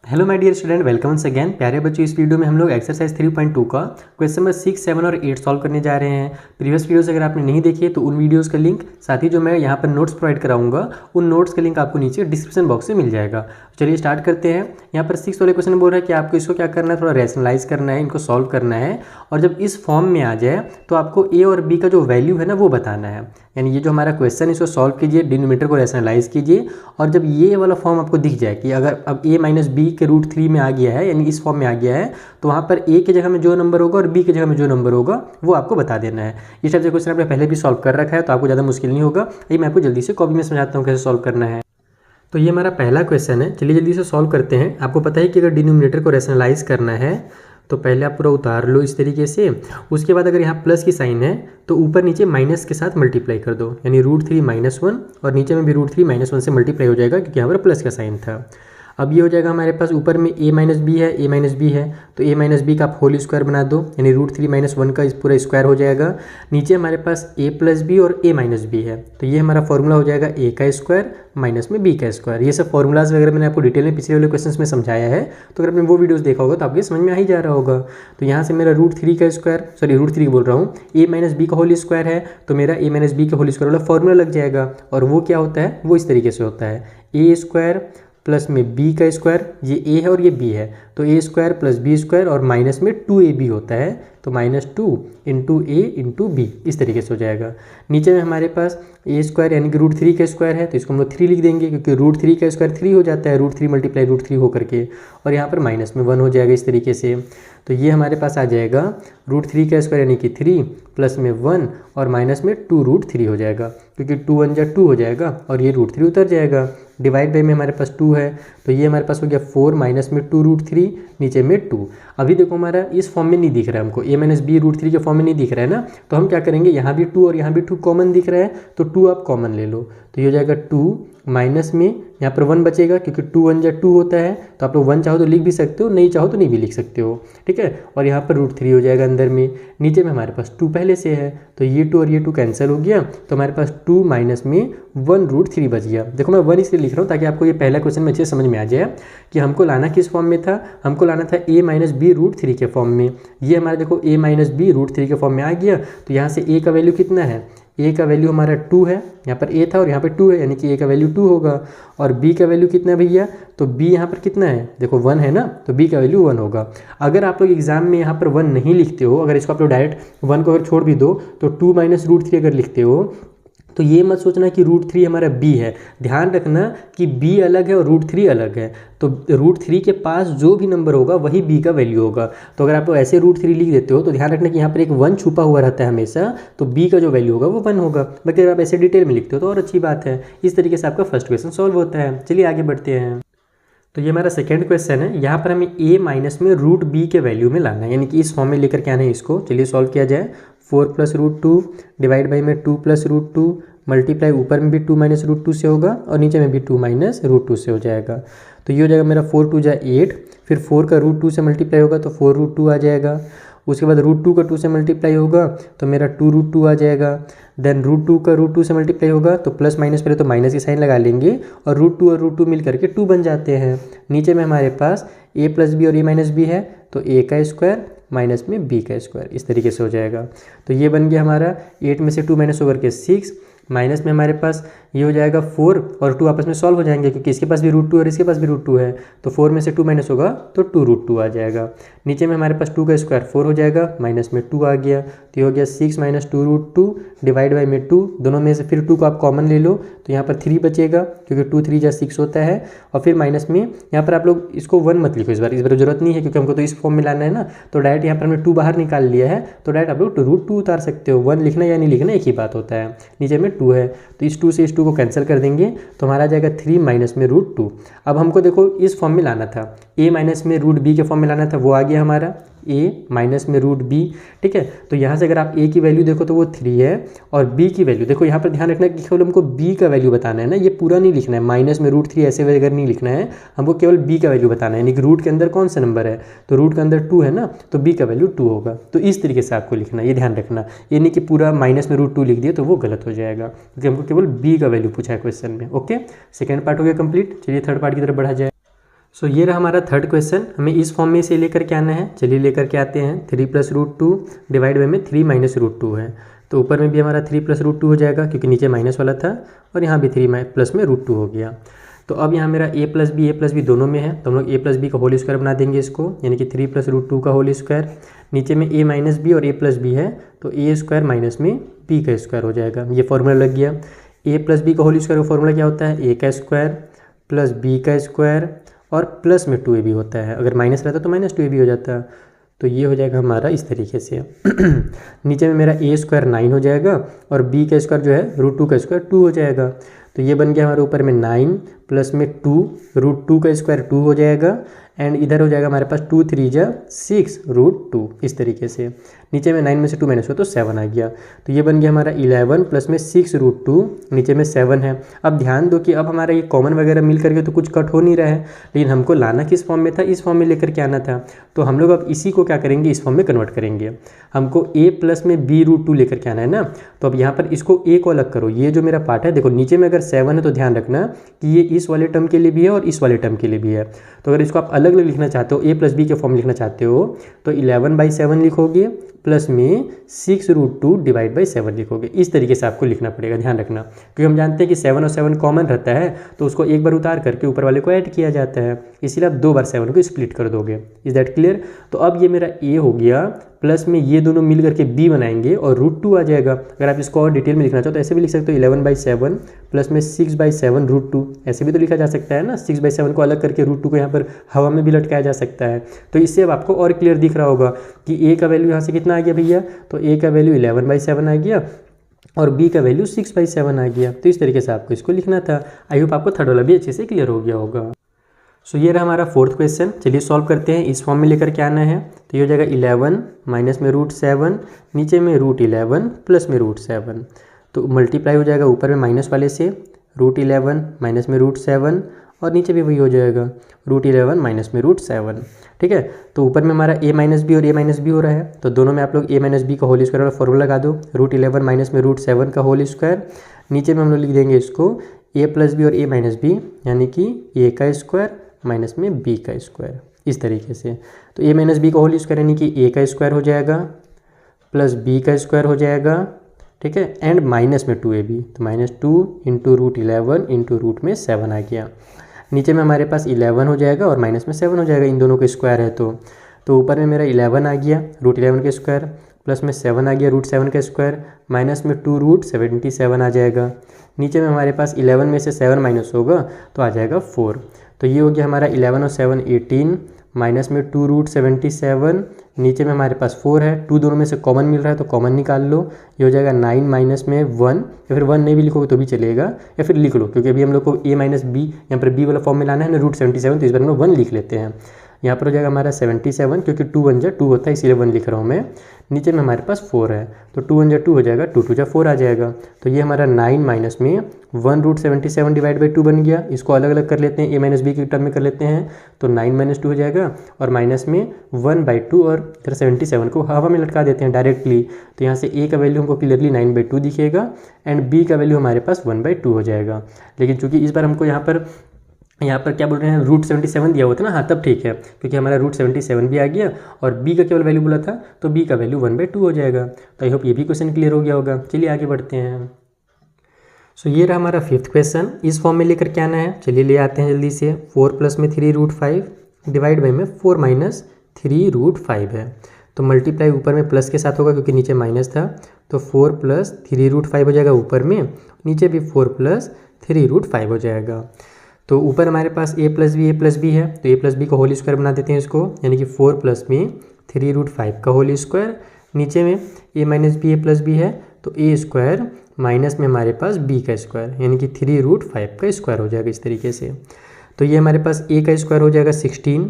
Hello my dear student, welcome once again. प्यारे बच्चों, इस वीडियो में हम लोग एक्सरसाइज 3.2 का क्वेश्चन नंबर 6, 7 और 8 सॉल्व करने जा रहे हैं। प्रीवियस वीडियोस अगर आपने नहीं देखी है तो उन वीडियोस का लिंक, साथ ही जो मैं यहाँ पर नोट्स प्रोवाइड कराऊंगा उन नोट्स का लिंक आपको नीचे डिस्क्रिप्शन बॉक्स में मिल जाएगा। चलिए स्टार्ट करते हैं। यहाँ पर 6 वाले क्वेश्चन बोल रहा है कि आपको इसको क्या करना है, थोड़ा रैशनलाइज करना है, इनको सॉल्व करना है। और जब इस फॉर्म में आ जाए तो आपको ए और बी का जो वैल्यू है ना वो बताना है। यानी ये जो हमारा क्वेश्चन है इसको सॉल्व कीजिए, डिनोमिनेटर को रैशनलाइज कीजिए। और जब ये वाला फॉर्म आपको दिख जाए कि अगर अब a माइनस बी के रूट 3 में आ गया है, यानी इस फॉर्म में आ गया है, तो वहाँ पर a की जगह में जो नंबर होगा और b की जगह में जो नंबर होगा वो आपको बता देना है। इस टाइप से क्वेश्चन आपने पहले भी सॉल्व कर रखा है तो आपको ज़्यादा मुश्किल नहीं होगा। ये मैं आपको जल्दी से कॉपी में समझाता हूँ कैसे सॉल्व करना है। तो ये हमारा पहला क्वेश्चन है, चलिए जल्दी से सॉल्व करते हैं। आपको पता है कि अगर डिनोमिनेटर को रैशनलाइज करना है तो पहले आप पूरा उतार लो इस तरीके से। उसके बाद अगर यहाँ प्लस की साइन है तो ऊपर नीचे माइनस के साथ मल्टीप्लाई कर दो, यानी रूट 3 - 1, और नीचे में भी रूट 3 - 1 से मल्टीप्लाई हो जाएगा क्योंकि यहाँ पर प्लस का साइन था। अब ये हो जाएगा हमारे पास, ऊपर में a माइनस बी है, a माइनस बी है तो a माइनस बी का आप होल स्क्वायर बना दो, यानी रूट 3 - 1 का इस पूरा स्क्वायर हो जाएगा। नीचे हमारे पास a प्लस बी और a माइनस बी है तो ये हमारा फॉर्मूला हो जाएगा a का स्क्वायर माइनस में b का स्क्वायर। ये सब फॉर्मूलाज वगैरह मैंने आपको डिटेल में पिछले वाले क्वेश्चंस में समझाया है, तो अगर आपने वो वीडियोस देखा होगा तो आपको समझ में आ ही जा रहा होगा। तो यहाँ से मेरा रूट 3 का स्क्वायर, सॉरी रूट 3 बोल रहा हूँ, a माइनस बी का होल स्क्वायर है तो मेरा a माइनस बी का होल स्क्वायर वाला फॉर्मूला लग जाएगा। और वो क्या होता है, वो इस तरीके से होता है a स्क्वायर प्लस में b का स्क्वायर, ये a है और ये b है तो a square plus b square और माइनस में 2ab होता है तो -2 इंटू a इंटू बी, इस तरीके से हो जाएगा। नीचे में हमारे पास a स्क्वायर यानी कि रूट 3 का स्क्वायर है तो इसको हम लोग 3 लिख देंगे क्योंकि रूट 3 का स्क्वायर 3 हो जाता है, रूट 3 मल्टीप्लाई रूट 3 होकर के, और यहाँ पर माइनस में 1 हो जाएगा इस तरीके से। तो ये हमारे पास आ जाएगा रूट 3 का स्क्वायर यानी कि 3 प्लस में 1 और माइनस में 2√3 हो जाएगा क्योंकि 2 1 जा 2 हो जाएगा और ये रूट 3 उतर जाएगा। डिवाइड बाई में हमारे पास 2 है तो ये हमारे पास हो गया 4 माइनस में 2√3, नीचे में 2। अभी देखो हमारा इस फॉर्म में नहीं दिख रहा है हमको, a माइनस बी रूट 3 के फॉर्म में नहीं दिख रहा है ना, तो हम क्या करेंगे, यहाँ भी 2 और यहाँ भी 2 कॉमन दिख रहा है तो 2 आप कॉमन ले लो तो ये हो जाएगा 2 माइनस में यहाँ पर 1 बचेगा क्योंकि 2 1 जा 2 होता है तो आप लोग 1 चाहो तो लिख भी सकते हो, नहीं चाहो तो नहीं भी लिख सकते हो, ठीक है। और यहाँ पर रूट 3 हो जाएगा अंदर में, नीचे में हमारे पास 2 पहले से है तो ये 2 और ये 2 कैंसिल हो गया तो हमारे पास 2 माइनस में 1√3 बच गया। देखो मैं 1 इसलिए लिख रहा हूँ ताकि आपको ये पहला क्वेश्चन में अच्छे समझ में आ जाए कि हमको लाना किस फॉर्म में था, हमको लाना था a माइनस बी रूट 3 के फॉर्म में। ये हमारा देखो a माइनस बी रूट 3 के फॉर्म में आ गया तो यहाँ से a का वैल्यू कितना है, a का वैल्यू हमारा 2 है, यहाँ पर a था और यहाँ पर 2 है यानी कि a का वैल्यू 2 होगा। और b का वैल्यू कितना है भैया, तो b यहाँ पर कितना है, देखो 1 है ना तो b का वैल्यू 1 होगा। अगर आप लोग एग्जाम में यहाँ पर 1 नहीं लिखते हो, अगर इसको आप लोग डायरेक्ट 1 को अगर छोड़ भी दो तो 2 माइनस रूट 3 अगर लिखते हो तो ये मत सोचना कि रूट 3 हमारा b है। ध्यान रखना कि b अलग है और रूट 3 अलग है, तो रूट 3 के पास जो भी नंबर होगा वही b का वैल्यू होगा। तो अगर आप ऐसे रूट 3 लिख देते हो तो ध्यान रखना कि यहाँ पर एक 1 छुपा हुआ रहता है हमेशा, तो b का जो वैल्यू होगा वो 1 होगा। बाकी अगर आप ऐसे डिटेल में लिखते हो तो और अच्छी बात है। इस तरीके से आपका फर्स्ट क्वेश्चन सॉल्व होता है। चलिए आगे बढ़ते हैं। तो ये हमारा सेकंड क्वेश्चन है, यहाँ पर हमें a माइनस में रूट b के वैल्यू में लाना है, यानी कि इस फॉर्म में लेकर के आना है इसको। चलिए सॉल्व किया जाए। 4 प्लस रूट 2 डिवाइड बाई में 2 प्लस रूट 2 मल्टीप्लाई, ऊपर में भी 2 माइनस रूट 2 से होगा और नीचे में भी 2 माइनस रूट 2 से हो जाएगा। तो ये हो जाएगा मेरा 4 2 जा 8, फिर 4 का रूट 2 से मल्टीप्लाई होगा तो 4√2 आ जाएगा। उसके बाद रूट 2 का 2 से मल्टीप्लाई होगा तो मेरा 2√2 आ जाएगा। देन रूट 2 का रूट 2 से मल्टीप्लाई होगा तो प्लस माइनस, पहले तो माइनस की साइन लगा लेंगे और रूट 2 और रूट 2 मिल करके 2 बन जाते हैं। नीचे में हमारे पास a प्लस बी और a माइनस बी है तो a का स्क्वायर माइनस में b का स्क्वायर, इस तरीके से हो जाएगा। तो ये बन गया हमारा 8 में से 2 माइनस होकर के 6, माइनस में हमारे पास ये हो जाएगा 4 और 2 आपस में सॉल्व हो जाएंगे क्योंकि इसके पास भी रूट 2 और इसके पास भी रूट 2 है तो 4 में से 2 माइनस होगा तो 2√2 आ जाएगा। नीचे में हमारे पास 2 का स्क्वायर 4 हो जाएगा, माइनस में 2 आ गया तो ये हो गया 6 माइनस 2√2 डिवाइड बाई में 2, दोनों में से फिर 2 को आप कॉमन ले लो तो यहाँ पर 3 बचेगा क्योंकि 2 3 जा 6 होता है। और फिर माइनस में यहाँ पर आप लोग इसको 1 मत लिखो, इस बार ज़रूरत नहीं है क्योंकि हमको तो इस फॉर्म में लाना है ना, तो डायरेक्ट यहाँ पर हमने 2 बाहर निकाल लिया है तो डायरेक्ट आप लोग रूट 2 उतार सकते हो। 1 लिखना या नहीं लिखना एक ही बात होता है। नीचे में 2 है तो इस 2 से इस 2 को कैंसिल कर देंगे तो हमारा आ जाएगा 3 माइनस में रूट 2। अब हमको देखो इस फॉर्म में लाना था, a माइनस में रूट b के फॉर्म में लाना था, वो आ गया हमारा a माइनस में रूट b, ठीक है। तो यहाँ से अगर आप a की वैल्यू देखो तो वो 3 है और b की वैल्यू देखो, यहाँ पर ध्यान रखना कि केवल हमको b का वैल्यू बताना है ना, ये पूरा नहीं लिखना है, माइनस में रूट 3 ऐसे वगैरह नहीं लिखना है, हमको केवल b का वैल्यू बताना है। यानी कि रूट के अंदर कौन सा नंबर है, तो रूट के अंदर 2 है ना तो b का वैल्यू 2 होगा। तो इस तरीके से आपको लिखना है, ये ध्यान रखना, ये नहीं कि पूरा माइनस में रूट 2 लिख दिए तो वो गलत हो जाएगा क्योंकि हमको केवल b का वैल्यू पूछा है क्वेश्चन में। ओके, सेकेंड पार्ट हो गया कंप्लीट। चलिए थर्ड पार्ट की तरफ बढ़ा जाए। सो ये रहा हमारा थर्ड क्वेश्चन। हमें इस फॉर्म में से लेकर के आना है। चलिए लेकर के आते हैं। 3 + √2 डिवाइड बाई में 3 - √2 है, तो ऊपर में भी हमारा 3 + √2 हो जाएगा क्योंकि नीचे माइनस वाला था, और यहाँ भी 3 + में √2 हो गया। तो अब यहाँ मेरा a + b दोनों में है, तो हम लोग a + b का होल स्क्वायर बना देंगे इसको, यानी कि 3 + √2 का होल स्क्वायर। नीचे में a - b और a + b है, तो a स्क्वायर माइनस में b का स्क्वायर हो जाएगा। ये फॉर्मूला लग गया। a + b का होल स्क्वायर का फॉर्मूला क्या होता है? a का स्क्वायर प्लस b का स्क्वायर और प्लस में 2ab होता है। अगर माइनस रहता तो -2ab हो जाता। तो ये हो जाएगा हमारा इस तरीके से। नीचे में मेरा a स्क्वायर 9 हो जाएगा और b का स्क्वायर जो है √2 का स्क्वायर 2 हो जाएगा। तो ये बन गया हमारे ऊपर में 9 प्लस में 2, √2 का स्क्वायर 2 हो जाएगा, एंड इधर हो जाएगा हमारे पास 2 × 3 = 6 √2 इस तरीके से। नीचे में 9 में से 2 माइनस हुआ तो 7 आ गया। तो ये बन गया हमारा 11 प्लस में 6 √2, नीचे में 7 है। अब ध्यान दो कि अब हमारा ये कॉमन वगैरह मिल करके तो कुछ कट हो नहीं रहा है, लेकिन हमको लाना किस फॉर्म में था? इस फॉर्म में लेकर के आना था। तो हम लोग अब इसी को क्या करेंगे? इस फॉर्म में कन्वर्ट करेंगे। हमको a प्लस में b √2 लेकर के आना है ना। तो अब यहाँ पर इसको a को अलग करो। ये जो मेरा पार्ट है, देखो नीचे में अगर 7 है तो ध्यान रखना कि ये इस वाले टर्म के लिए भी है और इस वाले टर्म के लिए भी है। तो अगर इसको आप अलग अलग लिखना चाहते हो, a + b के फॉर्म लिखना चाहते हो, तो 11/7 लिखोगे प्लस में 6 √2 डिवाइड बाई 7 लिखोगे। इस तरीके से आपको लिखना पड़ेगा, ध्यान रखना, क्योंकि हम जानते हैं कि 7 और 7 कॉमन रहता है, तो उसको एक बार उतार करके ऊपर वाले को ऐड किया जाता है, इसीलिए आप 2 बार 7 को स्प्लिट कर दोगे। Is that clear? तो अब ये मेरा a हो गया, प्लस में ये दोनों मिल करके b बनाएंगे और √2 आ जाएगा। अगर आप इसको और डिटेल में लिखना चाहो तो ऐसे भी लिख सकते हो, 11/7 प्लस में 6/7 √2, ऐसे भी तो लिखा जा सकता है ना। 6/7 को अलग करके √2 को यहाँ पर हवा में भी लटकाया जा सकता है। तो इससे अब आपको और क्लियर दिख रहा होगा कि a का वैल्यू यहाँ से कितना आ गया भैया? तो a का वैल्यू 11/7 आ गया और b का वैल्यू 6/7 आ गया। तो इस तरीके से आपको इसको लिखना था। आई होप आपको थर्ड वाला भी अच्छे से क्लियर हो गया होगा। सो ये रहा हमारा फोर्थ क्वेश्चन। चलिए सॉल्व करते हैं। इस फॉर्म में लेकर के आना है, तो ये हो जाएगा 11 माइनस में √7, नीचे में √11 प्लस में √7, तो मल्टीप्लाई हो जाएगा ऊपर में माइनस वाले से, √11 माइनस में √7 और नीचे भी वही हो जाएगा, √11 माइनस में √7। ठीक है, तो ऊपर में हमारा a - b और a - b हो रहा है, तो दोनों में आप लोग a - b का होल स्क्वायर वाला फॉर्मूला लगा दो, √11 माइनस में √7 का होल स्क्वायर। नीचे में हम लोग लिख देंगे इसको a + b और a - b, यानी कि a का स्क्वायर माइनस में b का स्क्वायर, इस तरीके से। तो a - b का होल स्क्वायर यानी कि a का स्क्वायर हो जाएगा प्लस b का स्क्वायर हो जाएगा, ठीक है, एंड माइनस में 2ab, तो -2 × √11 × √7 आ गया। नीचे में हमारे पास 11 हो जाएगा और माइनस में 7 हो जाएगा, इन दोनों का स्क्वायर है तो ऊपर में मेरा 11 आ गया √11 का स्क्वायर, प्लस में 7 आ गया √7 का स्क्वायर, माइनस में 2 √77 आ जाएगा। नीचे में हमारे पास 11 में से 7 माइनस होगा तो आ जाएगा 4। तो ये हो गया हमारा 11 और 7 18, माइनस में 2 √77, नीचे में हमारे पास 4 है, 2 दोनों में से कॉमन मिल रहा है तो कॉमन निकाल लो। ये हो जाएगा 9 माइनस में 1, या फिर 1 नहीं भी लिखोगे तो भी चलेगा, या फिर लिख लो, क्योंकि अभी हम लोग को a - b यहाँ पर b वाला फॉर्म में लाना है ना, √77, तो इस बार हम लोग 1 लिख लेते हैं। यहाँ पर हो जाएगा हमारा 77, क्योंकि 2 × 1 = 2 होता है, इसीलिए 1 लिख रहा हूँ मैं। नीचे में हमारे पास 4 है, तो 2 × 1 = 2 हो जाएगा, 2 × 2 = 4 आ जाएगा। तो ये हमारा 9 माइनस में 1 √77 डिवाइड बाई 2 बन गया। इसको अलग अलग कर लेते हैं, a - b के टर्म में कर लेते हैं, तो 9 - 2 हो जाएगा और माइनस में 1/2 और इधर 77 को हवा में लटका देते हैं डायरेक्टली। तो यहाँ से a का वैल्यू हमको क्लियरली 9/2 दिखेगा एंड b का वैल्यू हमारे पास 1/2 हो जाएगा। लेकिन चूंकि इस बार हमको यहाँ पर क्या बोल रहे हैं, √77 दिया हुआ था ना, हाँ तब ठीक है, क्योंकि हमारा √77 भी आ गया और b का केवल वैल्यू बोला था, तो b का वैल्यू 1/2 हो जाएगा। तो आई होप ये भी क्वेश्चन क्लियर हो गया होगा। चलिए आगे बढ़ते हैं। सो ये रहा हमारा फिफ्थ क्वेश्चन। इस फॉर्म में लेकर के आना है, चलिए ले आते हैं जल्दी से। 4 प्लस में 3 √5 डिवाइड बाई में 4 माइनस 3 √5 है, तो मल्टीप्लाई ऊपर में प्लस के साथ होगा क्योंकि नीचे माइनस था, तो 4 प्लस 3 √5 हो जाएगा ऊपर में, नीचे भी 4 प्लस 3 √5 हो जाएगा। तो ऊपर हमारे पास a + b है, तो a + b का होल स्क्वायर बना देते हैं इसको, यानी कि 4 प्लस में 3 √5 का होल स्क्वायर। नीचे में a - b a + b है, तो a स्क्वायर माइनस में हमारे पास b का स्क्वायर, यानी कि 3 √5 का स्क्वायर हो जाएगा इस तरीके से। तो ये हमारे पास a का स्क्वायर हो जाएगा 16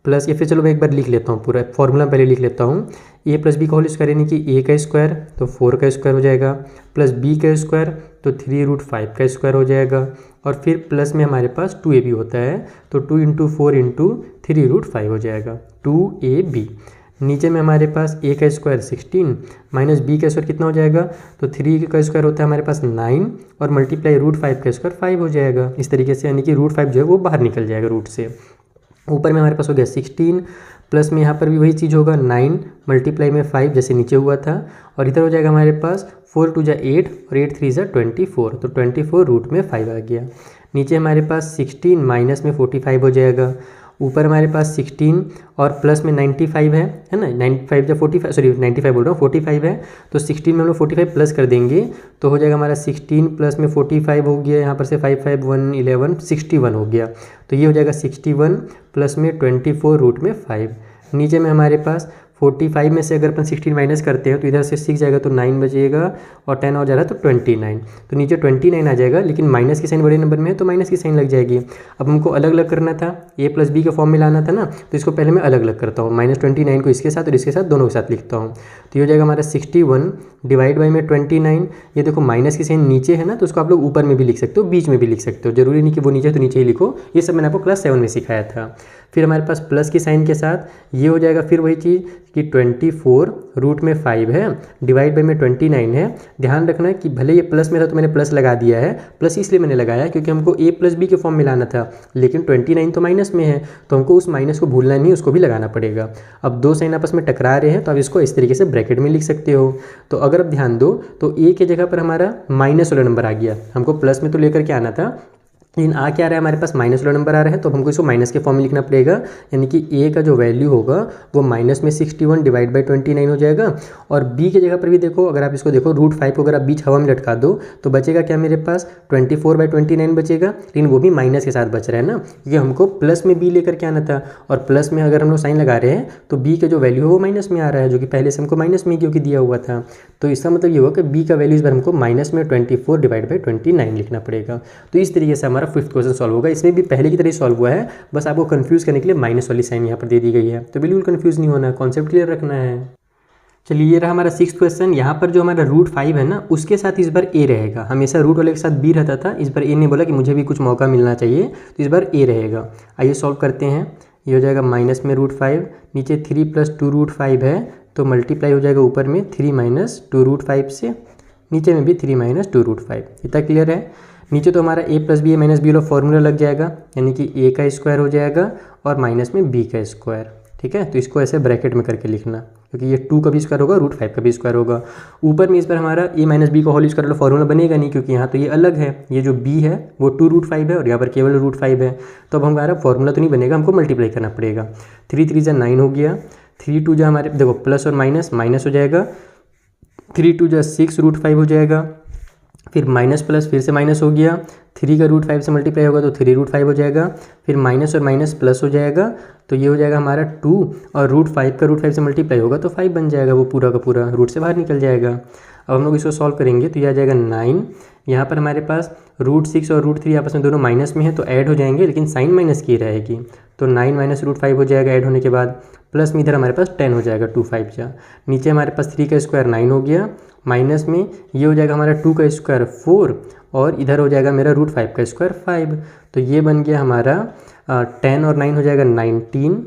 प्लस, या फिर चलो मैं एक बार लिख लेता हूँ, पूरा फॉर्मूला पहले लिख लेता हूँ। a + b का होल स्क्वायर यानी कि a का स्क्वायर, तो 4 का स्क्वायर हो जाएगा, प्लस b का स्क्वायर, तो 3 √5 का स्क्वायर हो जाएगा, और फिर प्लस में हमारे पास 2ab होता है, तो 2 × 4 × 3 √5 हो जाएगा 2ab। नीचे में हमारे पास a का स्क्वायर 16 माइनस b का स्क्वायर कितना हो जाएगा, तो 3 का स्क्वायर होता है हमारे पास 9 और मल्टीप्लाई √5 का स्क्वायर 5 हो जाएगा इस तरीके से, यानी कि √5 जो है वो बाहर निकल जाएगा रूट से। ऊपर में हमारे पास हो गया 16 प्लस में यहाँ पर भी वही चीज़ होगा 9 मल्टीप्लाई में 5 जैसे नीचे हुआ था, और इधर हो जाएगा हमारे पास 4 2 जा 8 और 8 3 जा 24, तो 24 रूट में 5 आ गया। नीचे हमारे पास 16 माइनस में 45 हो जाएगा। ऊपर हमारे पास 16 और प्लस में 95 है ना, 95 या 45 सॉरी 95 बोल रहा हूँ 45 है, तो 16 में हम लोग 45 प्लस कर देंगे तो हो जाएगा हमारा 16 प्लस में 45 हो गया, यहाँ पर से 5 5 1 11 61 हो गया। तो ये हो जाएगा 61 प्लस में 24 रूट में 5। नीचे में हमारे पास 45 में से अगर अपन 16 माइनस करते हैं तो इधर से 6 जाएगा तो 9 बचेगा और 10 और जा रहा है तो 29, तो नीचे 29 आ जाएगा, लेकिन माइनस की साइन बड़े नंबर में है तो माइनस की साइन लग जाएगी। अब हमको अलग अलग करना था, ए प्लस बी के फॉर्म में लाना था ना, तो इसको पहले मैं अलग अलग करता हूँ, -29 को इसके साथ और इसके साथ दोनों के साथ लिखता हूँ। तो ये हो जाएगा हमारा 61 डिवाइड बाई में 29। ये देखो माइनस की साइन नीचे है ना, तो उसको आप लोग ऊपर में भी लिख सकते हो, बीच में भी लिख सकते हो, जरूरी नहीं कि वो नीचे तो नीचे ही लिखो, ये सब मैंने आपको क्लास 7 में सिखाया था। फिर हमारे पास प्लस की साइन के साथ ये हो जाएगा फिर वही चीज़ कि 24 रूट में 5 है डिवाइड बाई में 29 है। ध्यान रखना कि भले ये प्लस में था तो मैंने प्लस लगा दिया है, प्लस इसलिए मैंने लगाया क्योंकि हमको a प्लस बी के फॉर्म में लाना था, लेकिन 29 तो माइनस में है तो हमको उस माइनस को भूलना नहीं, उसको भी लगाना पड़ेगा। अब दो साइन आपस में टकरा रहे हैं तो आप इसको इस तरीके से ब्रैकेट में लिख सकते हो। तो अगर आप ध्यान दो तो a के जगह पर हमारा माइनस वाला नंबर आ गया, हमको प्लस में तो लेकर के आना था, लेकिन आ क्या रहा है हमारे पास माइनस वाला नंबर आ रहा है, तो हमको इसको माइनस के फॉर्म में लिखना पड़ेगा, यानी कि a का जो वैल्यू होगा वो माइनस में 61 डिवाइड बाई 29 हो जाएगा। और b के जगह पर भी देखो, अगर आप इसको देखो √5 को अगर आप बीच हवा में लटका दो तो बचेगा क्या मेरे पास 24 बाई 29 बचेगा, लेकिन वो भी माइनस के साथ बच रहा है ना, क्योंकि हमको प्लस में b लेकर के आना था, और प्लस में अगर हम लोग साइन लगा रहे हैं तो b का जो वैल्यू है वो माइनस में आ रहा है, जो कि पहले से हमको माइनस में क्योंकि दिया हुआ था। तो इसका मतलब ये हुआ कि b का वैल्यू इस बार हमको माइनस में 24 डिवाइड बाई 29 लिखना पड़ेगा। तो इस तरीके से हमारा 5th क्वेश्चन सॉल्व होगा। इसमें भी पहले की तरह सॉल्व हुआ है, बस आपको कंफ्यूज करने के लिए माइनस वाली साइन यहाँ पर दे दी गई है, तो बिल्कुल कंफ्यूज नहीं होना, कॉन्सेप्ट क्लियर रखना है। चलिए ये रहा हमारा 6th क्वेश्चन। यहाँ पर जो हमारा √5 है ना, उसके साथ इस बार a रहेगा, हमेशा रूट वाले के साथ b रहता था, इस बार a ने बोला कि मुझे भी कुछ मौका मिलना चाहिए, तो इस बार a रहेगा। आइए सॉल्व करते हैं। ये हो जाएगा माइनस में √5, नीचे 3 + 2 √5 है तो मल्टीप्लाई हो जाएगा ऊपर में 3 - 2 √5 से, नीचे में भी 3 - 2 √5। इतना क्लियर है। नीचे तो हमारा a + b - b वाला फॉर्मूला लग जाएगा, यानी कि a का स्क्वायर हो जाएगा और माइनस में b का स्क्वायर। ठीक है, तो इसको ऐसे ब्रैकेट में करके लिखना, क्योंकि ये 2 का भी स्क्वायर होगा, √5 का भी स्क्वायर होगा। ऊपर में इस पर हमारा a - b का होल स्क्वायर वाला फॉर्मूला बनेगा नहीं, क्योंकि यहाँ तो ये अलग है, ये जो b है वो 2 √5 है और यहाँ पर केवल √5 है, तो अब हमारा फॉर्मूला तो नहीं बनेगा, हमको मल्टीप्लाई करना पड़ेगा। 3 3 जा 9 हो गया, 3 2 जा हमारे देखो प्लस और माइनस माइनस हो जाएगा, 3 2 जा 6 √5 हो जाएगा, फिर माइनस प्लस फिर से माइनस हो गया, 3 का √5 से मल्टीप्लाई होगा तो 3 √5 हो जाएगा, फिर माइनस और माइनस प्लस हो जाएगा, तो ये हो जाएगा हमारा 2 और √5 का √5 से मल्टीप्लाई होगा तो 5 बन जाएगा, वो पूरा का पूरा रूट से बाहर निकल जाएगा। अब हम लोग इसको सॉल्व करेंगे तो ये आ जाएगा 9। यहाँ पर हमारे पास √6 और √3 आपस में दोनों माइनस में है तो ऐड हो जाएंगे, लेकिन साइन माइनस की रहेगी, तो 9 - √5 हो जाएगा ऐड होने के बाद, प्लस में इधर हमारे पास 10 हो जाएगा 2 5 जा, नीचे हमारे पास 3 का स्क्वायर 9 हो गया, माइनस में ये हो जाएगा हमारा 2 का स्क्वायर 4 और इधर हो जाएगा मेरा √5 का स्क्वायर 5, तो ये बन गया हमारा 10 और 9 हो जाएगा 19,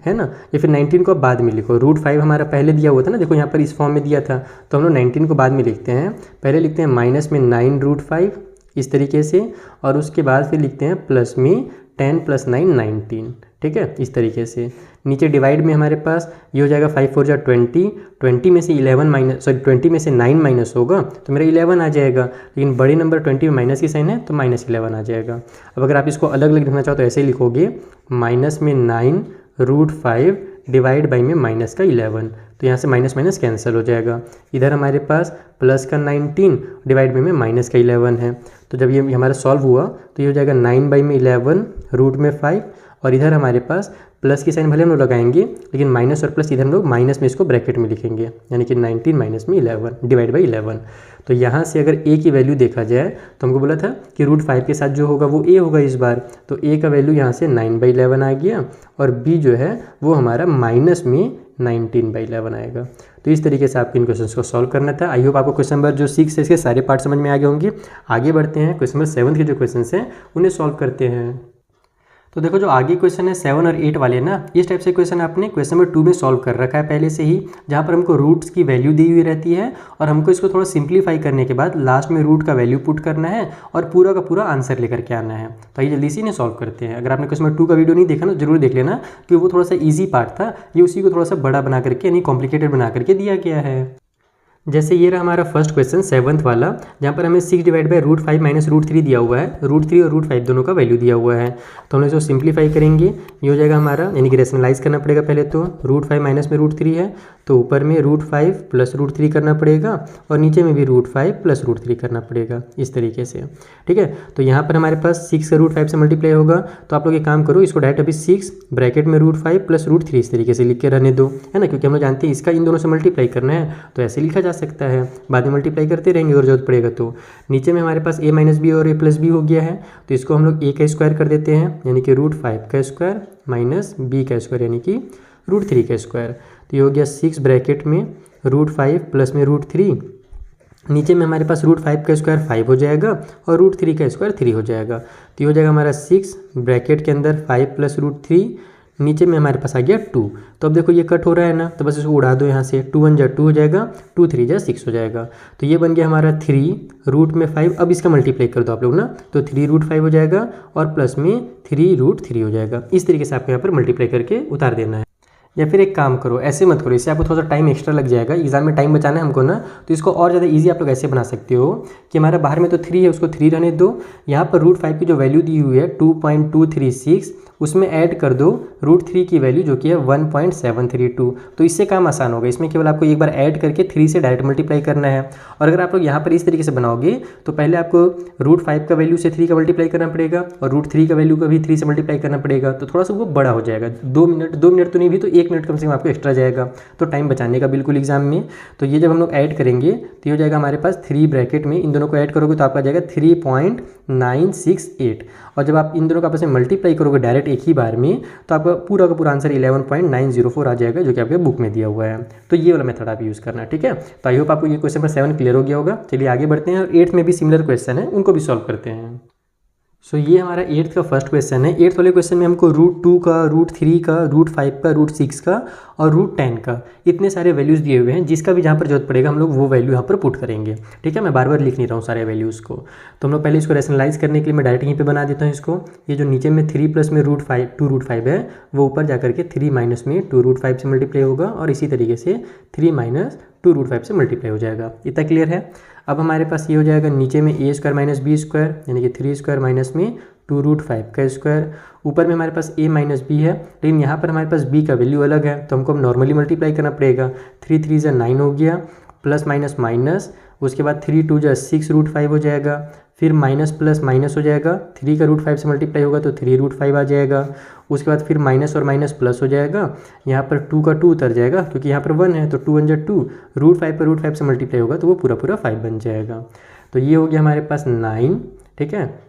है ना। या फिर 19 को बाद में लिखो, √5 हमारा पहले दिया हुआ था ना, देखो यहाँ पर इस फॉर्म में दिया था, तो हम लोग 19 को बाद में लिखते हैं, पहले लिखते हैं माइनस में 9 √5 इस तरीके से, और उसके बाद फिर लिखते हैं प्लस में 10 + 9 19, ठीक है, इस तरीके से। नीचे डिवाइड में हमारे पास ये हो जाएगा 5 4 जा 20, 20 में से 20 में से 9 माइनस होगा तो मेरा 11 आ जाएगा, लेकिन बड़े नंबर 20 में माइनस की साइन है तो -11 आ जाएगा। अब अगर आप इसको अलग अलग लिखना चाहो तो ऐसे ही लिखोगे, माइनस में 9 √5 डिवाइड बाई में माइनस का 11, तो यहाँ से माइनस माइनस कैंसिल हो जाएगा। इधर हमारे पास प्लस का 19 डिवाइड बाई में माइनस का 11 है, तो जब ये हमारा सॉल्व हुआ तो ये हो जाएगा 9 बाई में 11 रूट में 5, और इधर हमारे पास प्लस की साइन भले हम लोग लगाएंगे, लेकिन माइनस और प्लस इधर हम लोग माइनस में इसको ब्रैकेट में लिखेंगे, यानी कि 19 माइनस में 11 डिवाइड बाई 11। तो यहाँ से अगर a की वैल्यू देखा जाए तो हमको बोला था कि √5 के साथ जो होगा वो a होगा इस बार, तो a का वैल्यू यहाँ से 9/11 आ गया, और b जो है वो हमारा माइनस में 19/11 आएगा। तो इस तरीके से आपको इन क्वेश्चंस को सॉल्व करना था। आई होप आपको क्वेश्चन नंबर जो 6 है इसके सारे पार्ट समझ में आ गए होंगे। आगे बढ़ते हैं, क्वेश्चन नंबर 7 के जो क्वेश्चन हैं उन्हें सॉल्व करते हैं। तो देखो जो आगे क्वेश्चन है 7 और 8 वाले ना, इस टाइप से क्वेश्चन आपने क्वेश्चन नंबर 2 में सॉल्व कर रखा है पहले से ही, जहाँ पर हमको रूट्स की वैल्यू दी हुई रहती है और हमको इसको थोड़ा सिंप्लीफाई करने के बाद लास्ट में रूट का वैल्यू पुट करना है और पूरा का पूरा आंसर लेकर के आना है। तो ये जल्दी से इन्हें सॉल्व करते हैं। अगर आपने क्वेश्चन नंबर 2 का वीडियो नहीं देखा ना, जरूर देख लेना, क्योंकि वो थोड़ा सा ईजी पार्ट था, ये उसी को थोड़ा सा बड़ा बना करके यानी कॉम्प्लिकेटेड बना करके दिया गया है। जैसे ये रहा हमारा फर्स्ट क्वेश्चन 7th वाला, जहाँ पर हमें 6 डिवाइड बाई √5 माइनस √3 दिया हुआ है। √3 और √5 दोनों का वैल्यू दिया हुआ है, तो हम इसको सिंप्लीफाई करेंगे। ये हो जाएगा हमारा, यानी कि रेशनलाइज करना पड़ेगा पहले तो। √5 माइनस में √3 है, तो ऊपर में √5 प्लस √3 करना पड़ेगा और नीचे में भी √5 प्लस √3 करना पड़ेगा, इस तरीके से। ठीक है, तो यहाँ पर हमारे पास 6 का √5 से मल्टीप्लाई होगा, तो आप लोग एक काम करो, इसको डायरेक्ट अभी 6 ब्रैकेट में √5 प्लस √3 इस तरीके से लिख के रहने दो, है ना, क्योंकि हम लोग जानते हैं इसका इन दोनों से मल्टीप्लाई करना है, तो ऐसे लिखा जा सकता है। बाद में मल्टीप्लाई करते रहेंगे और जरूरत पड़ेगा तो। नीचे में हमारे पास a माइनस बी और a प्लस बी हो गया है, तो इसको हम लोग a का स्क्वायर कर देते हैं, यानी कि √5 का स्क्वायर माइनस b का स्क्वायर यानी कि √3 का स्क्वायर। तो ये हो गया 6 ब्रैकेट में √5 प्लस में √3, नीचे में हमारे पास √5 का स्क्वायर 5 हो जाएगा और √3 का स्क्वायर 3 हो जाएगा। तो ये हो जाएगा हमारा 6 ब्रैकेट के अंदर 5 प्लस √3, नीचे में हमारे पास आ गया 2। तो अब देखो ये कट हो रहा है ना, तो बस इसको उड़ा दो यहाँ से, 2 1 जा 2 हो जाएगा, 2 3 जा 6 हो जाएगा। तो ये बन गया हमारा 3 रूट में 5। अब इसका मल्टीप्लाई कर दो आप लोग ना, तो 3 √5 हो जाएगा और प्लस में 3 √3 हो जाएगा। इस तरीके से आपको यहाँ पर मल्टीप्लाई करके उतार देना है। या फिर एक काम करो, ऐसे मत करो, इससे आपको थोड़ा सा टाइम एक्स्ट्रा लग जाएगा, एग्जाम में टाइम बचाना है हमको ना, तो इसको और ज़्यादा इजी आप लोग ऐसे बना सकते हो कि हमारा बाहर में तो 3 है, उसको 3 रहने दो, यहाँ पर √5 की जो वैल्यू दी हुई है 2.236, उसमें ऐड कर दो √3 की वैल्यू जो कि है 1.732। तो इससे काम आसान होगा, इसमें केवल आपको एक बार ऐड करके 3 से डायरेक्ट मल्टीप्लाई करना है। और अगर आप लोग यहाँ पर इस तरीके से बनाओगे तो पहले आपको √5 का वैल्यू से 3 का मल्टीप्लाई करना पड़ेगा और √3 का वैल्यू का भी 3 से मल्टीप्लाई करना पड़ेगा, तो थोड़ा सा वो बड़ा हो जाएगा। 2 मिनट तो नहीं भी तो 1 मिनट कम से कम आपको एक्स्ट्रा जाएगा, तो टाइम बचाने का बिल्कुल एग्जाम में। तो ये जब हम लोग ऐड करेंगे तो ये हो जाएगा हमारे पास 3 ब्रैकेट में, इन दोनों को ऐड करोगे तो आपका जाएगा 3.968, और जब आप इन दोनों का आपस में मल्टीप्लाई करोगे डायरेक्ट एक ही बार में, तो आपका पूरा का पूरा आंसर 11.904 आ जाएगा, जो कि आपके बुक में दिया हुआ है। तो ये वाला मेथड आप यूज़ करना, ठीक है। तो आई होप आपको ये क्वेश्चन नंबर 7 क्लियर हो गया होगा। चलिए आगे बढ़ते हैं और 8th में भी सिमिलर क्वेश्चन है, उनको भी सॉल्व करते हैं। सो ये हमारा 8th का फर्स्ट क्वेश्चन है। 8th वाले क्वेश्चन में हमको √2 का, √3 का, √5 का, √6 का और √10 का इतने सारे वैल्यूज़ दिए हुए हैं, जिसका भी जहाँ पर जरूरत पड़ेगा हम लोग वो वैल्यू यहाँ पर पुट करेंगे, ठीक है। मैं बार बार लिख नहीं रहा हूँ सारे वैल्यूज़ को। तो हम लोग पहले इसको रेशनलाइज करने के लिए मैं डायरेक्ट यहीं पे बना देता हूँ इसको। ये जो नीचे में 3 प्लस में √5 2√5 है, वो ऊपर जाकर के 3 माइनस में 2√5 से मल्टीप्लाई होगा और इसी तरीके से 3 माइनस 2√5 से मल्टीप्लाई हो जाएगा। इतना क्लियर है। अब हमारे पास ये हो जाएगा नीचे में a square minus b square, यानी कि 3 स्क्वायर माइनस में 2√5 का स्क्वायर। ऊपर में हमारे पास a माइनस बी है, लेकिन यहाँ पर हमारे पास b का वैल्यू अलग है, तो हमको अब नॉर्मली मल्टीप्लाई करना पड़ेगा। 3 3 जा 9 हो गया, प्लस माइनस माइनस, उसके बाद 3 2 जा 6 √5 हो जाएगा, फिर माइनस प्लस माइनस हो जाएगा, 3 का √5 से मल्टीप्लाई होगा तो 3 √5 आ जाएगा। उसके बाद फिर माइनस और माइनस प्लस हो जाएगा, यहाँ पर 2 का 2 उतर जाएगा क्योंकि यहाँ पर 1 है, तो 2 1 जा 2, √5 पर √5 से मल्टीप्लाई होगा तो वो पूरा पूरा 5 बन जाएगा। तो ये हो गया हमारे पास 9, ठीक है।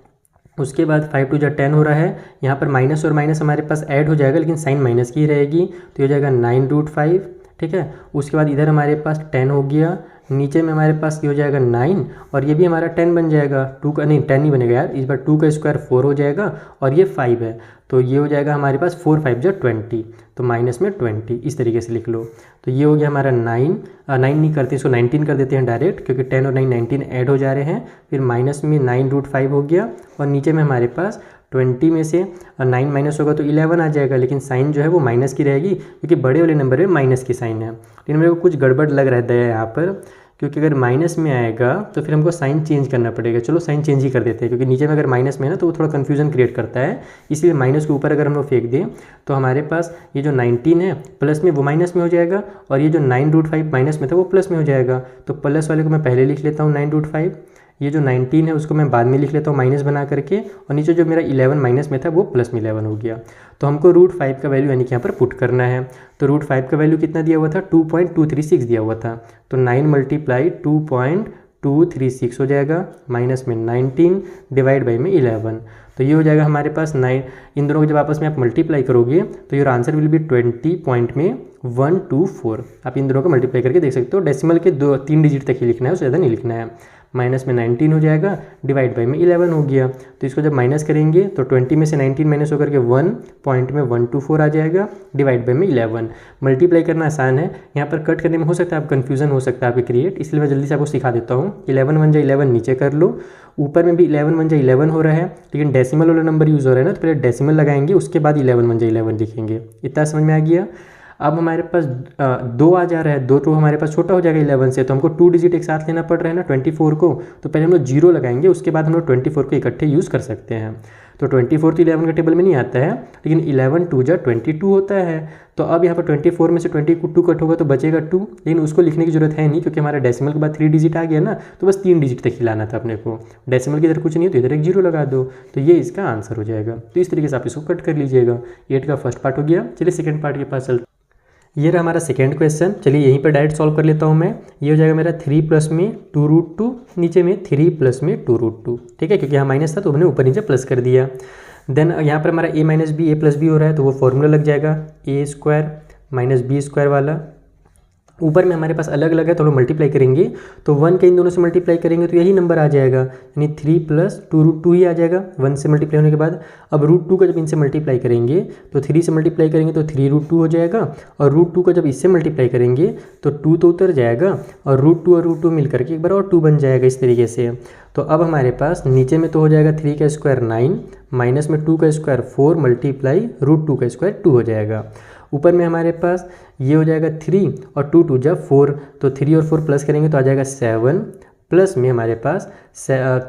उसके बाद 5 2 जा 10 हो रहा है, यहाँ पर माइनस और माइनस हमारे पास ऐड हो जाएगा, लेकिन साइन माइनस की ही रहेगी, तो ये हो जाएगा 9 √5, ठीक है। उसके बाद इधर हमारे पास 10 हो गया, नीचे में हमारे पास ये हो जाएगा 9 और ये भी हमारा 10 बन जाएगा। 2 का नहीं 10 नहीं बनेगा यार, इस बार 2 का स्क्वायर 4 हो जाएगा और ये 5 है, तो ये हो जाएगा हमारे पास 4 5 जा 20, तो माइनस में 20 इस तरीके से लिख लो। तो ये हो गया हमारा 9 नहीं करते इसको 19 कर देते हैं डायरेक्ट, क्योंकि 10 और 9 19 ऐड हो जा रहे हैं। फिर माइनस में 9 √5 हो गया और नीचे में हमारे पास 20 में से 9 माइनस होगा तो 11 आ जाएगा, लेकिन साइन जो है वो माइनस की रहेगी क्योंकि बड़े वाले नंबर में माइनस की साइन है। लेकिन मेरे को कुछ गड़बड़ लग रहा है यहाँ पर, क्योंकि अगर माइनस में आएगा तो फिर हमको साइन चेंज करना पड़ेगा। चलो साइन चेंज ही कर देते हैं, क्योंकि नीचे में अगर माइनस में है ना तो वो थोड़ा कन्फ्यूजन क्रिएट करता है, इसलिए माइनस के ऊपर अगर हम लोग फेंक दें तो हमारे पास ये जो 19 है प्लस में वो माइनस में हो जाएगा और ये जो 9 √5 माइनस में था वो प्लस में हो जाएगा। तो प्लस वाले को मैं पहले लिख लेता हूँ 9 √5, ये जो 19 है उसको मैं बाद में लिख लेता हूँ माइनस बना करके, और नीचे जो मेरा 11 माइनस में था वो प्लस में 11 हो गया। तो हमको √5 का वैल्यू यानी कि यहाँ पर पुट करना है। तो √5 का वैल्यू कितना दिया हुआ था, 2.236 दिया हुआ था, तो 9 मल्टीप्लाई 2.236 हो जाएगा, माइनस में 19 डिवाइड बाई में 11, तो ये हो जाएगा हमारे पास 9। इन दोनों को जब आपस में आप मल्टीप्लाई करोगे तो योर आंसर विल बी 20.124। आप इन दोनों को मल्टीप्लाई करके देख सकते हो। डेसिमल के 2-3 डिजिट तक ही लिखना है, उससे ज़्यादा नहीं लिखना है। माइनस में 19 हो जाएगा, डिवाइड बाई में 11 हो गया। तो इसको जब माइनस करेंगे तो 20 में से 19 माइनस होकर के 1 पॉइंट में 124 आ जाएगा, डिवाइड बाई में 11। मल्टीप्लाई करना आसान है, यहाँ पर कट करने में हो सकता है आप कन्फ्यूजन हो सकता है आपके क्रिएट, इसलिए मैं जल्दी से आपको सिखा देता हूँ। 11 1 जा 11 नीचे कर लो, ऊपर में भी 11 1 जा 11 हो रहा है, लेकिन डेसिमल वाला नंबर यूज़ हो रहा है ना, तो पहले डेसिमल लगाएंगे, उसके बाद 11 1 जा 11 लिखेंगे। इतना समझ में आ गया। अब हमारे पास 2 आ जा रहा है, 2 हमारे पास छोटा हो जाएगा 11 से, तो हमको 2 डिजिट एक साथ लेना पड़ रहा है ना 24 को, तो पहले हम लोग 0 लगाएंगे, उसके बाद हम लोग 24 को इकट्ठे यूज़ कर सकते हैं। तो 24 तो 11 के टेबल में नहीं आता है, लेकिन 11 2 जा 22 होता है। तो अब यहाँ पर 24 में से 22 कट होगा तो बचेगा 2, लेकिन उसको लिखने की जरूरत है नहीं, क्योंकि हमारा डेसिमल के बाद 3 डिजिट आ गया ना, तो बस 3 डिजिट तक ही लाना था अपने को। डेसिमल की इधर कुछ नहीं है तो इधर एक 0 लगा दो, तो ये इसका आंसर हो जाएगा। तो इस तरीके से आप इसको कट कर लीजिएगा। 8 का फर्स्ट पार्ट हो गया। चलिए सेकेंड पार्ट के पास चलते। ये रहा हमारा सेकेंड क्वेश्चन। चलिए यहीं पर डायरेक्ट सॉल्व कर लेता हूँ मैं। ये हो जाएगा मेरा 3 प्लस में 2√2, नीचे में 3 प्लस में 2√2, ठीक है, क्योंकि यहाँ माइनस था तो मैंने ऊपर नीचे प्लस कर दिया। देन यहाँ पर हमारा a minus b a plus b हो रहा है, तो वो फॉर्मूला लग जाएगा a² माइनस b² वाला। ऊपर में हमारे पास अलग अलग है तो हम लोग मल्टीप्लाई करेंगे, तो 1 के इन दोनों से मल्टीप्लाई करेंगे तो यही नंबर आ जाएगा, यानी 3 प्लस 2√2 ही आ जाएगा 1 से मल्टीप्लाई होने के बाद। अब √2 का जब इनसे मल्टीप्लाई करेंगे तो 3 से मल्टीप्लाई करेंगे तो 3√2 हो जाएगा, और √2 का जब इससे मल्टीप्लाई करेंगे तो 2 तो उतर जाएगा, और √2 और √2 मिल करके एक बार और 2 बन जाएगा इस तरीके से। तो अब हमारे पास नीचे में तो हो जाएगा 3 का स्क्वायर 9, माइनस में 2 का स्क्वायर 4, मल्टीप्लाई √2 का स्क्वायर 2 हो जाएगा। ऊपर में हमारे पास ये हो जाएगा 3 और 2 2 जा 4, तो 3 और 4 प्लस करेंगे तो आ जाएगा 7, प्लस में हमारे पास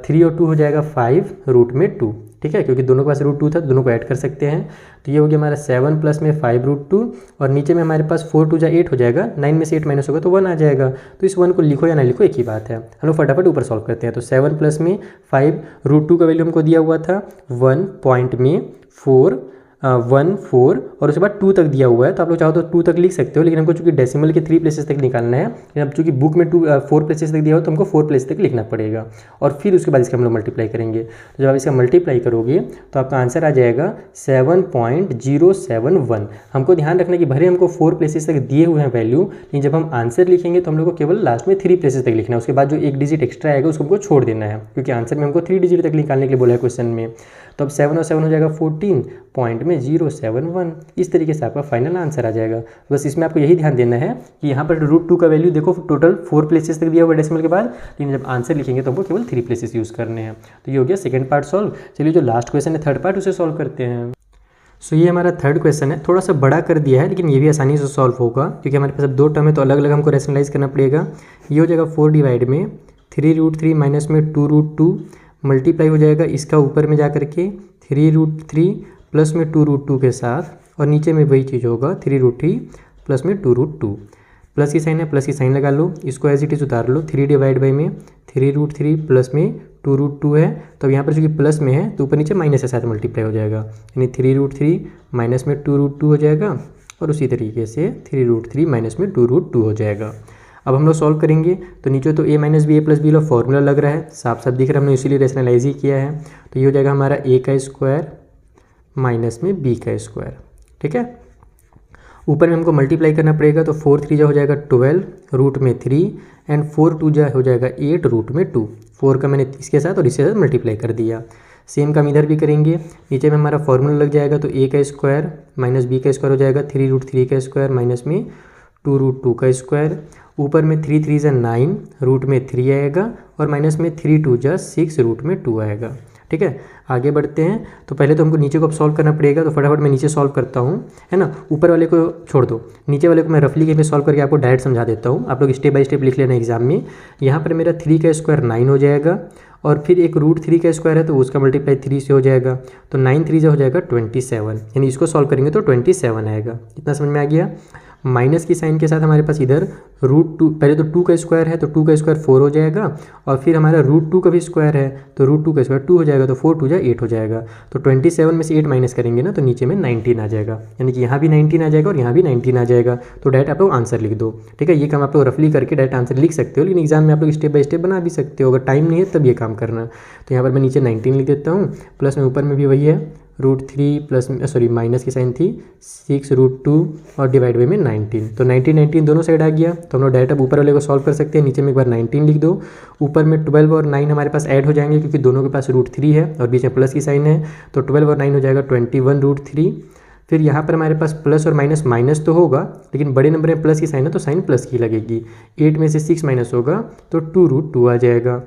3 और 2 हो जाएगा 5 रूट में 2, ठीक है, क्योंकि दोनों के पास √2 था, दोनों को ऐड कर सकते हैं। तो ये हो गया हमारा 7 प्लस में 5√2, और नीचे में हमारे पास 4 2 जा 8 हो जाएगा, 9 में से 8 माइनस होगा तो 1 आ जाएगा। तो इस 1 को लिखो या ना लिखो एक ही बात है, हम लोग फटाफट ऊपर सॉल्व करते हैं। तो 7 प्लस में 5√2 का वैल्यू हमको दिया हुआ था 1 पॉइंट में 4 और उसके बाद 2 तक दिया हुआ है, तो आप लोग चाहो तो 2 तक लिख सकते हो, लेकिन हमको चूंकि डेसिमल के 3 प्लेसेस तक निकालना है, लेकिन अब चूंकि बुक में 4 प्लेसेस तक दिया हो तो हमको 4 प्लेस तक लिखना पड़ेगा, और फिर उसके बाद इसका हम लोग मल्टीप्लाई करेंगे। तो जब आप इसका मल्टीप्लाई करोगे तो आपका आंसर आ जाएगा 7.071। हमको ध्यान रखना कि भले हमको 4 प्लेसेस तक दिए हुए हैं वैल्यू, लेकिन जब हम आंसर लिखेंगे तो हम लोग को केवल लास्ट में 3 प्लेसेस तक लिखना है, उसके बाद जो एक डिजिट एक्स्ट्रा आएगा उसको हमको छोड़ देना है, क्योंकि आंसर में हमको 3 डिजिट तक निकालने के लिए बोला है क्वेश्चन में। तो अब 7 और 7 हो जाएगा 14.071। इस तरीके से आपका फाइनल आंसर आ जाएगा। बस इसमें आपको यही ध्यान देना है कि यहाँ पर √2 का वैल्यू देखो टोटल 4 प्लेसेस तक दिया हुआ डेसिमल के बाद, लेकिन जब आंसर लिखेंगे तो हमको केवल 3 प्लेसेस यूज़ करने हैं। तो ये हो गया सेकंड पार्ट सॉल्व। चलिए जो लास्ट क्वेश्चन है थर्ड पार्ट, उसे सॉल्व करते हैं। सो ये हमारा थर्ड क्वेश्चन है, थोड़ा सा बड़ा कर दिया है, लेकिन ये भी आसानी से सॉल्व होगा, क्योंकि हमारे पास अब 2 टर्म है तो अलग अलग हमको रैशनलाइज करना पड़ेगा। ये हो जाएगा 4 डिवाइड में 3√3 माइनस में 2√2, मल्टीप्लाई हो जाएगा इसका ऊपर में जा करके 3√3 प्लस में 2√2 के साथ, और नीचे में वही चीज़ होगा 3√3 प्लस में 2√2। प्लस की साइन है, प्लस की साइन लगा लो, इसको एज इट इज उतार लो। 3 डिवाइड बाई में 3√3 प्लस में 2√2 है, तो यहाँ पर चूँकि प्लस में है तो ऊपर नीचे माइनस के साथ मल्टीप्लाई हो जाएगा, यानी 3√3 माइनस में 2√2 हो जाएगा, और उसी तरीके से 3√3 माइनस में 2√2 हो जाएगा। अब हम लोग सॉल्व करेंगे तो नीचे तो a minus b a plus b वाला फॉर्मूला लग रहा है, साफ साफ दिख रहा है, हमने इसीलिए रेशनलाइज ही किया है। तो ये हो जाएगा हमारा a का स्क्वायर माइनस में b का स्क्वायर, ठीक है। ऊपर में हमको मल्टीप्लाई करना पड़ेगा, तो 4 3 जा हो जाएगा 12 रूट में 3, एंड 4 2 जा हो जाएगा 8 रूट में 2। 4 का मैंने इसके साथ और इसके साथ मल्टीप्लाई कर दिया। सेम काम इधर भी करेंगे, नीचे में हमारा फॉर्मूला लग जाएगा, तो a का स्क्वायर माइनस b का स्क्वायर हो जाएगा 3√3 का स्क्वायर माइनस में 2√2 का स्क्वायर। ऊपर में 3 3 जा 9 रूट में 3 आएगा, और माइनस में 3 2 जा 6 रूट में 2 आएगा, ठीक है। आगे बढ़ते हैं, तो पहले तो हमको नीचे को अब सॉल्व करना पड़ेगा, तो फटाफट मैं नीचे सॉल्व करता हूँ, है ना। ऊपर वाले को छोड़ दो, नीचे वाले को मैं रफली के सॉल्व करके आपको डायरेक्ट समझा देता हूँ, आप लोग स्टेप बाय स्टेप लिख लेना एग्जाम में। यहाँ पर मेरा 3 का स्क्वायर 9 हो जाएगा, और फिर एक √3 का स्क्वायर है तो उसका मल्टीप्लाई 3 से हो जाएगा, तो 9 3 से हो जाएगा 27, यानी इसको सॉल्व करेंगे तो 27 आएगा। इतना समझ में आ गया। माइनस की साइन के साथ हमारे पास इधर √2, पहले तो 2 का स्क्वायर है तो 2 का स्क्वायर 4 हो जाएगा, और फिर हमारा √2 का भी स्क्वायर है तो √2 का स्क्वायर 2 हो जाएगा, तो 4 2 जा 8 हो जाएगा। तो 27 में से 8 माइनस करेंगे ना तो नीचे में 19 आ जाएगा, यानी कि यहाँ भी 19 आ जाएगा और यहाँ भी 19 आ जाएगा। तो डायरेक्ट आप लोग आंसर लिख दो, ठीक है। ये काम आप लोग रफली करके डायरेक्ट आंसर लिख सकते हो, लेकिन एग्जाम में आप लोग स्टेप बाय स्टेप बना भी सकते हो, अगर टाइम नहीं है तब ये काम करना। तो यहाँ पर मैं नीचे 19 लिख देता हूँ, प्लस में ऊपर में भी वही है √3 प्लस माइनस की साइन थी 6√2 और डिवाइड बाई में 19। तो 19 दोनों साइड आ गया। तो हम लोग डायरेक्ट अब ऊपर वाले को सॉल्व कर सकते हैं। नीचे में एक बार 19 लिख दो, ऊपर में 12 और 9 हमारे पास ऐड हो जाएंगे क्योंकि दोनों के पास √3 है और बीच में प्लस की साइन है। तो 12 और 9 हो जाएगा 21√3। फिर यहाँ पर हमारे पास प्लस और माइनस, माइनस तो होगा लेकिन बड़े नंबर में प्लस की साइन है तो साइन प्लस की लगेगी। 8 में से 6 माइनस होगा तो 2√2 आ जाएगा।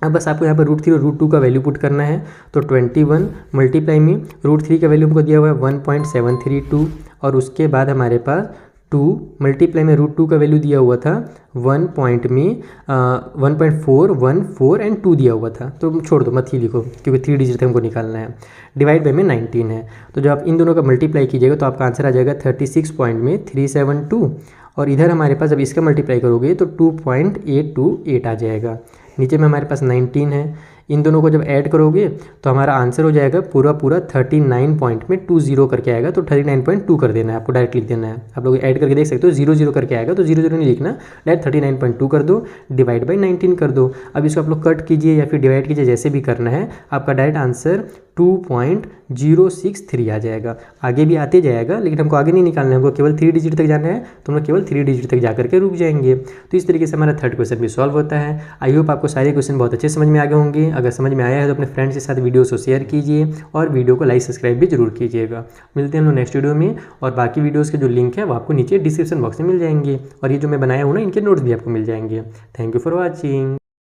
अब बस आपको यहाँ पर √3 और √2 का वैल्यू पुट करना है। तो 21 मल्टीप्लाई में √3 का वैल्यू हमको दिया हुआ है 1.732 और उसके बाद हमारे पास 2 मल्टीप्लाई में √2 का वैल्यू दिया हुआ था 1.414 एंड 2 दिया हुआ था। तो छोड़ दो, मत ही लिखो क्योंकि 3 डिजिट हमको निकालना है। डिवाइड बाई में 19 है। तो जब आप इन दोनों का मल्टीप्लाई कीजिएगा तो आपका आंसर आ जाएगा 36.372 और इधर हमारे पास जब इसका मल्टीप्लाई करोगे तो 2.828 आ जाएगा। नीचे में हमारे पास 19 है। इन दोनों को जब ऐड करोगे तो हमारा आंसर हो जाएगा पूरा 39 पॉइंट में 20 करके आएगा। तो 39.2 कर देना है, आपको डायरेक्ट लिख देना है। आप लोग ऐड करके देख सकते हो 00 करके आएगा तो 00 नहीं लिखना, डायरेक्ट 39.2 कर दो, डिवाइड बाई 19 कर दो। अब इसको आप लोग कट कीजिए या फिर डिवाइड कीजिए, जैसे भी करना है। आपका डायरेक्ट आंसर 2.063 आ जाएगा। आगे भी आते जाएगा लेकिन हमको आगे नहीं निकालना है, हमको केवल 3 डिजिट तक जाना है। तो हम लोग केवल 3 डिजिट तक जा करके रुक जाएंगे। तो इस तरीके से हमारा थर्ड क्वेश्चन भी सॉल्व होता है। आई होप आपको सारे क्वेश्चन बहुत अच्छे समझ में आ गए होंगे। अगर समझ में आया है तो अपने फ्रेंड्स के साथ वीडियो को शेयर कीजिए और वीडियो को लाइक सब्सक्राइब भी जरूर कीजिएगा। मिलते हैं हम लोग नेक्स्ट वीडियो में और बाकी वीडियोज़ के जो लिंक है वो आपको नीचे डिस्क्रिप्शन बॉक्स में मिल जाएंगे और ये जो मैं बनाया हूँ ना, इनके नोट्स भी आपको मिल जाएंगे। Thank you for watching.